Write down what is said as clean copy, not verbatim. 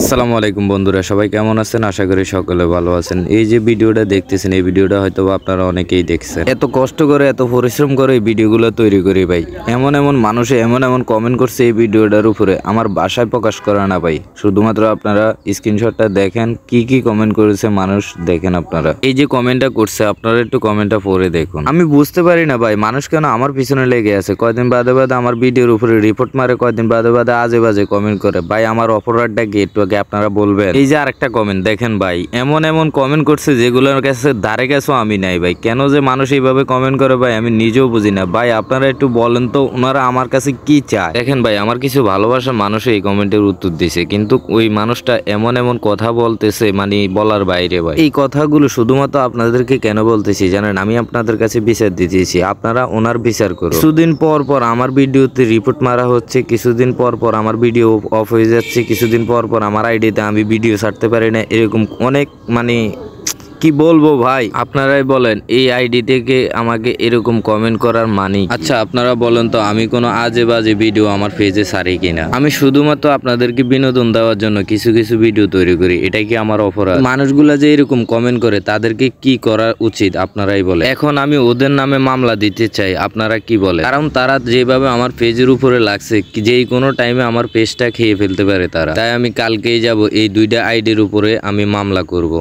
আসসালামু আলাইকুম বন্ধুরা, সবাই কেমন আছেন? আশা করি সকলে ভালো আছেন। এই যে ভিডিওটা দেখতেছেন, এই ভিডিওটা হয়তো আপনারা অনেকেই দেখছেন। এত কষ্ট করে, এত পরিশ্রম করে এই ভিডিওগুলো তৈরি করি ভাই। এমন মানুষে এমন কমেন্ট করছে এই ভিডিওটার উপরে, আমার ভাষায় প্রকাশ করা না ভাই। শুধুমাত্র আপনারা স্ক্রিনশটটা দেখেন, কি কমেন্ট করেছে মানুষ দেখেন আপনারা। এই যে কমেন্টটা করছে, আপনারা একটু কমেন্টটা পড়ে দেখুন। আমি বুঝতে পারি না ভাই, মানুষ কেন আমার পিছনে লেগে আছে। কয়দিন বাদে আমার ভিডিওর উপরে রিপোর্ট মারে, কয়দিন বাদে আজে বাজে কমেন্ট করে। ভাই আমার অপরাধটা কি একটু আগে আপনারা বলবেন? এই যে আরেকটা কমেন্ট দেখেন ভাই, এমন কমেন্ট করছে যেগুলোর কাছে ধারে কাছেও আমি নাই ভাই। কেন যে মানুষ এইভাবে কমেন্ট করে ভাই আমি নিজেও বুঝি না ভাই। আপনারা একটু বলেন তো ওনারা আমার কাছে কি চায়। দেখেন ভাই, আমার কিছু ভালোবাসার মানুষ এই কমেন্টের উত্তর দিছে, কিন্তু ওই মানুষটা এমন কথা বলতেছে মানে বলার বাইরে ভাই। এই কথাগুলো শুধুমাত্র আপনাদেরকে কেন বলতেছি জানেন? আমি আপনাদের কাছে বিচার দিতেছি, আপনারা ওনার বিচার করুন। কিছুদিন পর আমার ভিডিওতে রিপোর্ট মারা হচ্ছে, কিছুদিন পর আমার ভিডিও অফ হয়ে যাচ্ছে, কিছুদিন পর আমার আইডিতে আমি ভিডিও ছাড়তে পারি না। এরকম অনেক মানে কি বলবো ভাই, আপনারাই বলেন এই আইডি থেকে আমাকে এরকম কমেন্ট করার মানি। আচ্ছা আপনারা বলেন তো, আমি কোনো আজে বাজে ভিডিও আমার পেজে ছাড়ি কিনা? আমি শুধুমাত্র আপনাদেরকে বিনোদন দেওয়ার জন্য কিছু ভিডিও তৈরি করি, এটাই কি আমার অপরাধ? মানুষগুলা যে এরকম কমেন্ট করে তাদেরকে কি করা উচিত আপনারাই বলেন। এখন আমি ওদের নামে মামলা দিতে চাই, আপনারা কি বলেন? কারণ তারা যেভাবে আমার পেজের উপরে লাগছে, যেই কোনো টাইমে আমার পেজটা খেয়ে ফেলতে পারে তারা। তাই আমি কালকেই যাব এই দুইটা আইডির উপরে আমি মামলা করব।